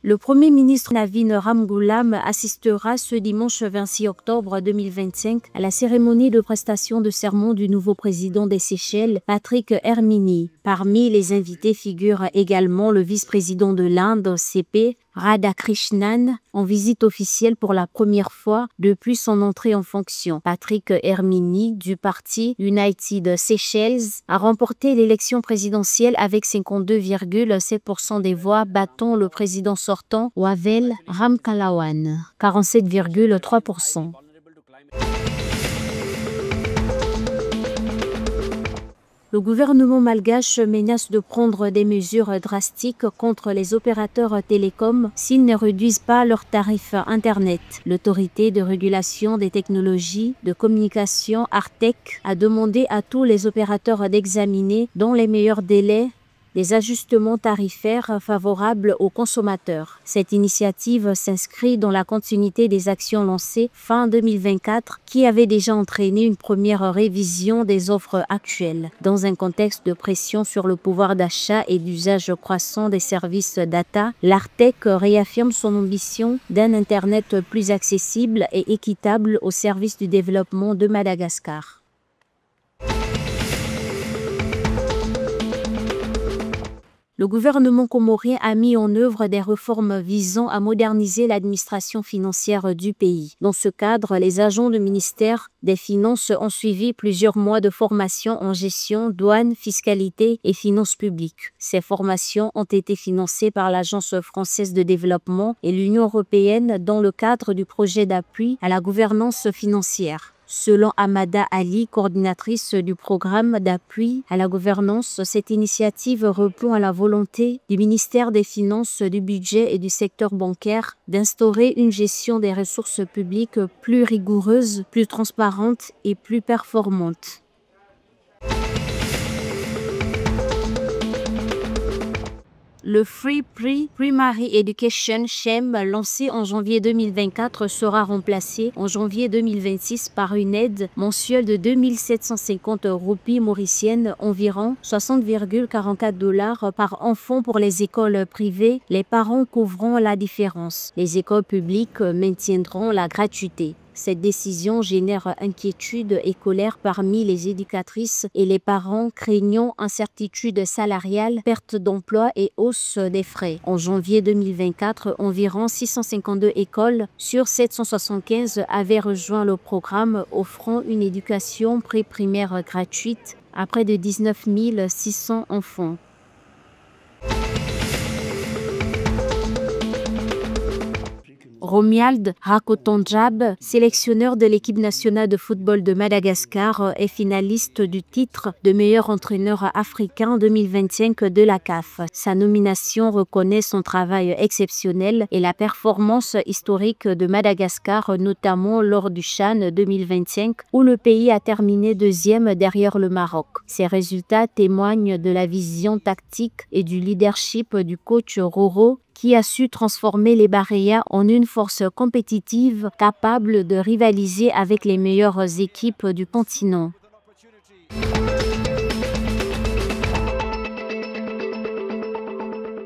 Le Premier ministre Navin Ramgoolam assistera ce dimanche 26 octobre 2025 à la cérémonie de prestation de serment du nouveau président des Seychelles, Patrick Hermini. Parmi les invités figure également le vice-président de l'Inde, CP, Radhakrishnan, en visite officielle pour la première fois depuis son entrée en fonction. Patrick Hermini, du parti United Seychelles, a remporté l'élection présidentielle avec 52,7% des voix, battant le président sortant, Wavel Ramkalawan, 47,3%. Le gouvernement malgache menace de prendre des mesures drastiques contre les opérateurs télécoms s'ils ne réduisent pas leurs tarifs Internet. L'autorité de régulation des technologies de communication Artec a demandé à tous les opérateurs d'examiner dans les meilleurs délais des ajustements tarifaires favorables aux consommateurs. Cette initiative s'inscrit dans la continuité des actions lancées fin 2024 qui avaient déjà entraîné une première révision des offres actuelles. Dans un contexte de pression sur le pouvoir d'achat et d'usage croissant des services data, l'Artec réaffirme son ambition d'un Internet plus accessible et équitable au service du développement de Madagascar. Le gouvernement comorien a mis en œuvre des réformes visant à moderniser l'administration financière du pays. Dans ce cadre, les agents du ministère des Finances ont suivi plusieurs mois de formation en gestion, douane, fiscalité et finances publiques. Ces formations ont été financées par l'Agence française de développement et l'Union européenne dans le cadre du projet d'appui à la gouvernance financière. Selon Amada Ali, coordinatrice du programme d'appui à la gouvernance, cette initiative répond à la volonté du ministère des Finances, du Budget et du secteur bancaire d'instaurer une gestion des ressources publiques plus rigoureuse, plus transparente et plus performante. Le Free Primary Education Scheme, lancé en janvier 2024, sera remplacé en janvier 2026 par une aide mensuelle de 2750 roupies mauriciennes, environ 60,44 $ par enfant pour les écoles privées, les parents couvrant la différence. Les écoles publiques maintiendront la gratuité. Cette décision génère inquiétude et colère parmi les éducatrices et les parents, craignant incertitude salariale, perte d'emploi et hausse des frais. En janvier 2024, environ 652 écoles sur 775 avaient rejoint le programme offrant une éducation pré-primaire gratuite à près de 19 600 enfants. Romuald Rakotonjab, sélectionneur de l'équipe nationale de football de Madagascar, est finaliste du titre de meilleur entraîneur africain 2025 de la CAF. Sa nomination reconnaît son travail exceptionnel et la performance historique de Madagascar, notamment lors du CHAN 2025, où le pays a terminé deuxième derrière le Maroc. Ces résultats témoignent de la vision tactique et du leadership du coach Roro, qui a su transformer les Baréas en une force compétitive capable de rivaliser avec les meilleures équipes du continent.